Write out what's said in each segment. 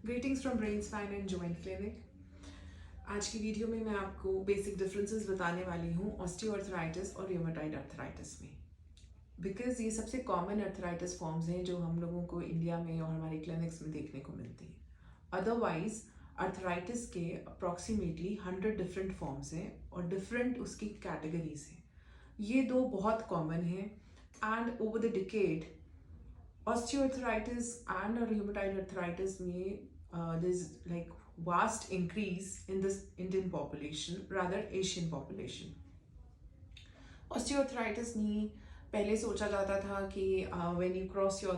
Greetings from brain spine and joint clinic. आज की video में मैं आपको बेसिक डिफरेंसेस बताने वाली हूँ ऑस्टियोआर्थराइटिस और रियोमेटॉइड अर्थराइटिस में। बिकॉज ये सबसे कॉमन अर्थराइटिस फॉर्म्स हैं जो हम लोगों को इंडिया में और हमारे क्लिनिक्स में देखने को मिलती है। अदरवाइज अर्थराइटिस के अप्रॉक्सीमेटली 100 डिफरेंट फॉर्म्स हैं और डिफरेंट उसकी कैटेगरीज हैं। ये दो बहुत कॉमन हैं and over the decade osteoarthritis and rheumatoid arthritis there's like vast increase in this Indian population, rather Asian population. Osteoarthritis नहीं पहले सोचा जाता था कि when you cross your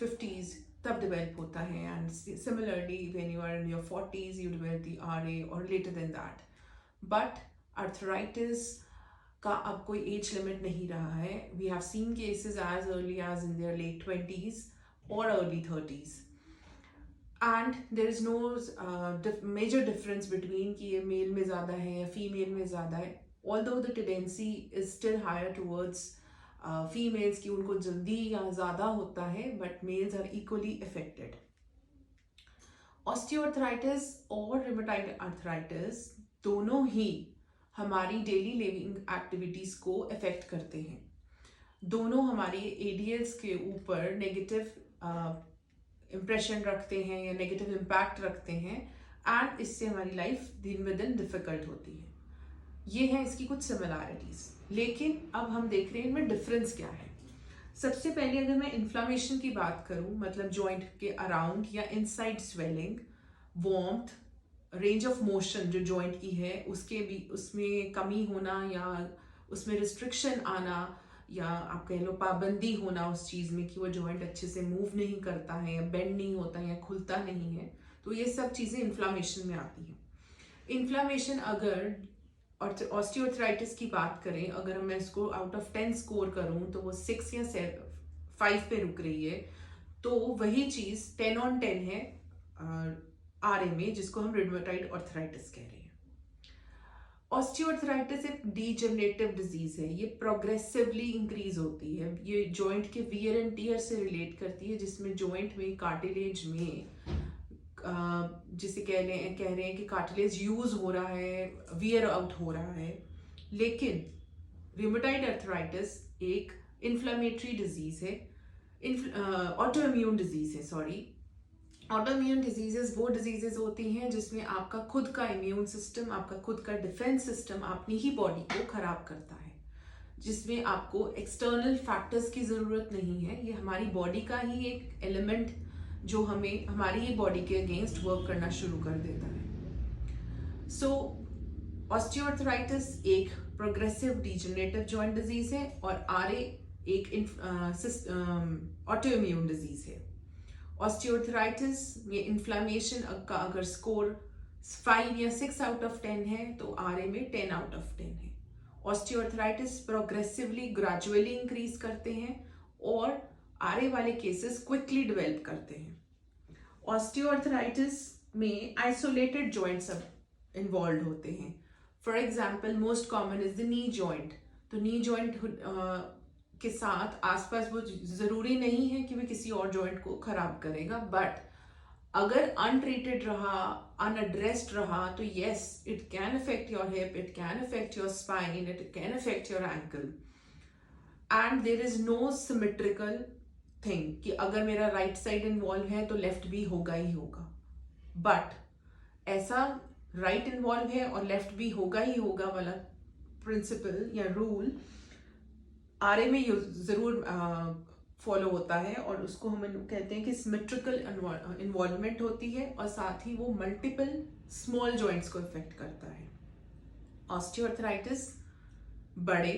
50s तब develop होता है, and similarly when you are in your 40s you develop the RA or later than that. But arthritis का अब कोई एज लिमिट नहीं रहा है. We have seen cases as early as in their late 20s और early 30s and there is no major difference between कि ये mail में ज़्यादा है या फीमेल में ज़्यादा है. Although the tendency is still higher towards females की उनको जल्दी या ज़्यादा होता है, but males are equally affected. Osteoarthritis और रियोमेटॉइड अर्थराइटिस दोनों ही हमारी डेली लिविंग एक्टिविटीज़ को अफेक्ट करते हैं. दोनों हमारे एडीएल्स के ऊपर नेगेटिव इम्प्रेशन रखते हैं या नेगेटिव इम्पैक्ट रखते हैं, एंड इससे हमारी लाइफ दिन ब दिन डिफ़िकल्ट होती है. ये हैं इसकी कुछ सिमिलैरिटीज़. लेकिन अब हम देख रहे हैं इनमें डिफरेंस क्या है. सबसे पहले अगर मैं इन्फ्लामेशन की बात करूं, मतलब जॉइंट के अराउंड या inside swelling, warmth, range of motion जो जॉइंट की है उसमें कमी होना या उसमें रिस्ट्रिक्शन आना, या आप कह लो पाबंदी होना उस चीज़ में कि वो जॉइंट अच्छे से मूव नहीं करता है या बेंड नहीं होता है या खुलता नहीं है, तो ये सब चीज़ें इन्फ्लामेशन में आती हैं. इन्फ्लामेशन अगर ऑस्टियोआर्थराइटिस की बात करें, अगर मैं इसको आउट ऑफ 10 स्कोर करूं तो वो 6 या 5 पे रुक रही है. तो वही चीज़ 10 on 10 है आरए में, जिसको हम रियोमेटॉइड अर्थराइटिस कह रहे हैं. ऑस्टियोआर्थराइटिस एक डीजेनरेटिव डिजीज है. ये प्रोग्रेसिवली इंक्रीज होती है. ये जॉइंट के वियर एंड टियर से रिलेट करती है, जिसमें जॉइंट में कार्टिलेज में जिसे कह रहे हैं कि कार्टिलेज यूज हो रहा है, वियर आउट हो रहा है. लेकिन रियोमेटॉइड अर्थराइटिस एक इन्फ्लेमेटरी डिजीज है, ऑटो इम्यून डिजीज है. सॉरी, ऑटो इम्यून डिजीजेस वो डिजीजेस होती हैं जिसमें आपका खुद का इम्यून सिस्टम, आपका खुद का डिफेंस सिस्टम अपनी ही बॉडी को खराब करता है, जिसमें आपको एक्सटर्नल फैक्टर्स की ज़रूरत नहीं है. ये हमारी बॉडी का ही एक एलिमेंट जो हमें हमारी ही बॉडी के अगेंस्ट वर्क करना शुरू कर देता है. सो ऑस्टियोआर्थराइटिस एक प्रोग्रेसिव डीजनरेटिव जॉइंट डिजीज है और आरए एक ऑटो इम्यून डिजीज है. ऑस्टियोआर्थराइटिस में इन्फ्लामेशन का अगर स्कोर 5 या 6 आउट ऑफ 10 है तो आरए में 10 आउट ऑफ 10 है. ऑस्टियोआर्थराइटिस प्रोग्रेसिवली ग्रेजुअली इंक्रीज करते हैं और आरए वाले केसेस क्विकली डेवलप करते हैं. ऑस्टियोआर्थराइटिस में आइसोलेटेड जॉइंट्स इन्वॉल्व होते हैं. For example, most common is the knee joint. तो नी जॉइंट के साथ आसपास वो ज़रूरी नहीं है कि वो किसी और जॉइंट को खराब करेगा, बट अगर अनट्रीटेड रहा, अनएड्रेस्ड रहा, तो yes, it can affect your hip, it can affect your spine, it can affect your ankle. And there is no symmetrical thing कि अगर मेरा राइट साइड इन्वॉल्व है तो लेफ्ट भी होगा ही होगा. बट ऐसा राइट इन्वॉल्व है और लेफ्ट भी होगा ही होगा वाला प्रिंसिपल या रूल आरए में जरूर फॉलो होता है, और उसको हम कहते हैं कि सिमेट्रिकल इन्वॉल्वमेंट होती है और साथ ही वो मल्टीपल स्मॉल जॉइंट्स को इफेक्ट करता है. ऑस्टियोआर्थराइटिस बड़े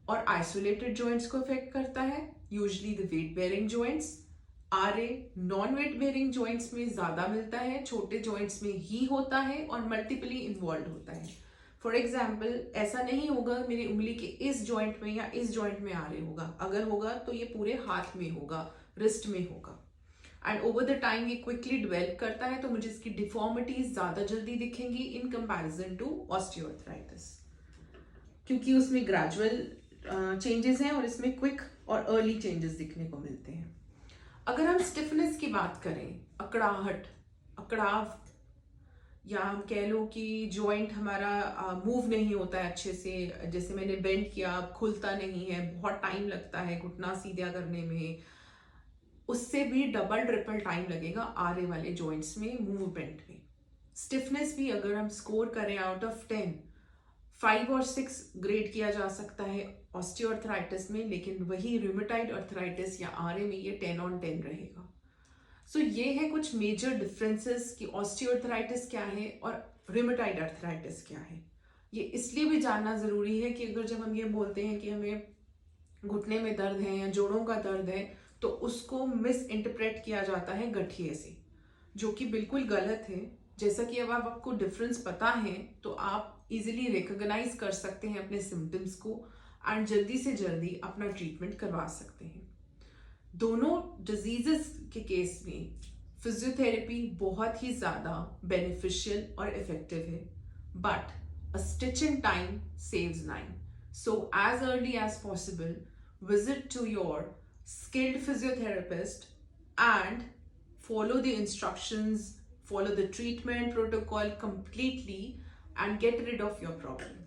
और आइसोलेटेड जॉइंट्स को इफेक्ट करता है, usually the weight bearing joints. RA non weight bearing joints में ज्यादा मिलता है, छोटे जॉइंट्स में ही होता है और मल्टीपली इन्वॉल्व होता है. फॉर एग्जाम्पल, ऐसा नहीं होगा मेरी उंगली के इस जॉइंट में या इस जॉइंट में आरए होगा. अगर होगा तो ये पूरे हाथ में होगा, रिस्ट में होगा. एंड ओवर द टाइम ये क्विकली डेवलप करता है, तो मुझे इसकी डिफॉर्मिटीज ज्यादा जल्दी दिखेंगी इन कंपैरिजन टू ऑस्टियोआर्थराइटिस, क्योंकि उसमें ग्रेजुअल चेंजेस हैं और इसमें क्विक और अर्ली चेंजेस दिखने को मिलते हैं. अगर हम स्टिफनेस की बात करें, अकड़ाहट, अकड़ाव, या हम कह लो कि जॉइंट हमारा मूव नहीं होता है अच्छे से, जैसे मैंने बेंड किया अब खुलता नहीं है, बहुत टाइम लगता है घुटना सीधा करने में, उससे भी डबल ट्रिपल टाइम लगेगा आरे वाले जॉइंट्स में मूवमेंट में। स्टिफनेस भी अगर हम स्कोर करें आउट ऑफ 10, 5 और 6 ग्रेड किया जा सकता है ऑस्टियोआर्थराइटिस में, लेकिन वही रूमेटॉइड आर्थराइटिस या आरए में ये 10 on 10 रहेगा। सो ये है कुछ मेजर डिफरेंसेस कि ऑस्टियोआर्थराइटिस क्या है और रूमेटॉइड आर्थराइटिस क्या है। ये इसलिए भी जानना जरूरी है कि अगर जब हम ये बोलते हैं कि हमें घुटने में दर्द है या जोड़ों का दर्द है, तो उसको मिस इंटरप्रेट किया जाता है गठिए से, जो कि बिल्कुल गलत है। जैसा कि अब आपको डिफरेंस पता है तो आप इजीली रिकॉग्नाइज कर सकते हैं अपने सिम्टम्स को एंड जल्दी से जल्दी अपना ट्रीटमेंट करवा सकते हैं। दोनों डिजीजेस के केस में फिजियोथेरेपी बहुत ही ज़्यादा बेनिफिशियल और इफेक्टिव है, but a stitch in time saves 9. So as early as possible, visit to your skilled physiotherapist and follow the instructions, follow the treatment protocol completely and get rid of your problem.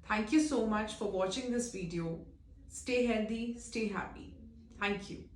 Thank you so much for watching this video. Stay healthy, stay happy. Thank you.